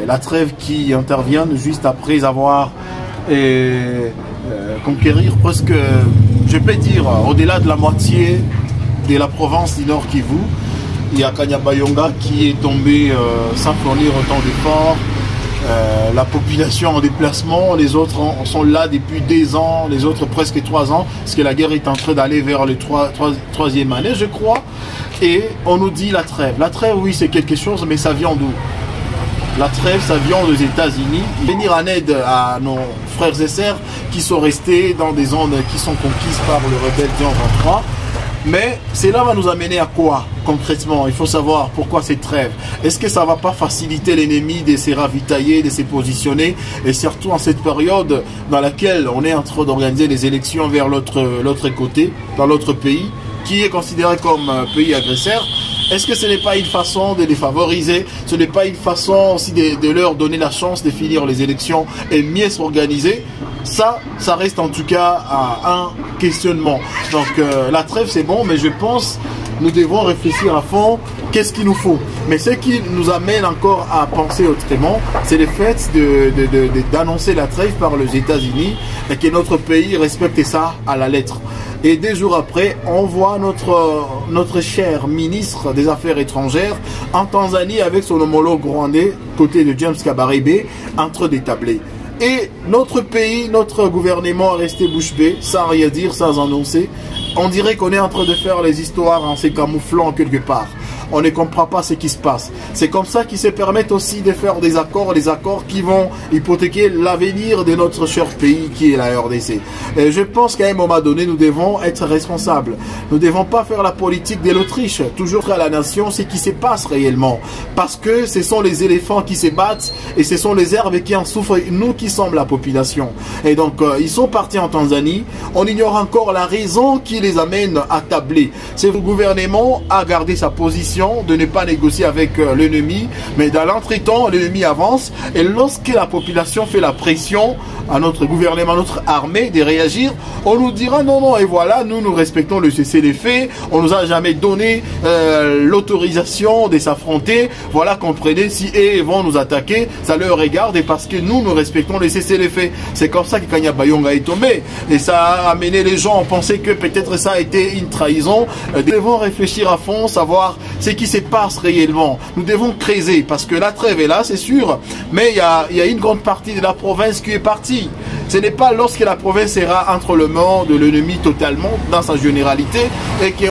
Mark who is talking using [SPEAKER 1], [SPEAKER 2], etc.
[SPEAKER 1] La trêve qui intervient juste après avoir conquérir presque, je peux dire, au-delà de la moitié de la province du Nord Kivu. Il y a Kanyabayonga qui est tombé sans fournir autant d'efforts. La population en déplacement, les autres sont là depuis 2 ans, les autres presque 3 ans, parce que la guerre est en train d'aller vers le troisième année, je crois. Et on nous dit la trêve. La trêve, oui, c'est quelque chose, mais ça vient d'où? La trêve, ça vient des États-Unis. Venir en aide à nos frères et sœurs qui sont restés dans des zones qui sont conquises par le rebelle Dion 23. Mais cela va nous amener à quoi concrètement? Il faut savoir pourquoi cette trêve. Est-ce que ça ne va pas faciliter l'ennemi de se ravitailler, de se positionner, et surtout en cette période dans laquelle on est en train d'organiser les élections vers l'autre côté, dans l'autre pays, qui est considéré comme pays agresseur? Est-ce que ce n'est pas une façon de les favoriser? Ce n'est pas une façon aussi de leur donner la chance de finir les élections et mieux s'organiser? Ça reste en tout cas un questionnement. Donc la trêve c'est bon, mais je pense nous devons réfléchir à fond qu'est-ce qu'il nous faut. Mais ce qui nous amène encore à penser autrement, c'est le fait d'annoncer la trêve par les États-Unis et que notre pays respecte ça à la lettre. Et 2 jours après, on voit notre cher ministre des Affaires étrangères en Tanzanie avec son homologue rwandais, côté de James Kabarebe, entre des tablés. Et notre pays, notre gouvernement est resté bouche bée, sans rien dire, sans annoncer. On dirait qu'on est en train de faire les histoires en se camouflant quelque part. On ne comprend pas ce qui se passe. C'est comme ça qu'ils se permettent aussi de faire des accords qui vont hypothéquer l'avenir de notre cher pays qui est la RDC. Et je pense qu'à un moment donné, nous devons être responsables. Nous ne devons pas faire la politique de l'Autriche, toujours à la nation, ce qui se passe réellement. Parce que ce sont les éléphants qui se battent et ce sont les herbes qui en souffrent, nous qui sommes la population. Et donc, ils sont partis en Tanzanie. On ignore encore la raison qui les amène à tabler. C'est le gouvernement à garder sa position de ne pas négocier avec l'ennemi, mais dans l'entretemps, l'ennemi avance et lorsque la population fait la pression à notre gouvernement, à notre armée de réagir, on nous dira non, non, et voilà, nous respectons le cessez-le-feu, on nous a jamais donné l'autorisation de s'affronter, voilà, comprenez, si eux vont nous attaquer, ça leur regarde et parce que nous respectons le cessez-le-feu. C'est comme ça que Kanyabayonga est tombé et ça a amené les gens à penser que peut-être ça a été une trahison. Nous devons réfléchir à fond, savoir ce qui se passe réellement. Nous devons creuser parce que la trêve est là, c'est sûr, mais il y a une grande partie de la province qui est partie. Ce n'est pas lorsque la province sera entre les mains de l'ennemi totalement, dans sa généralité, et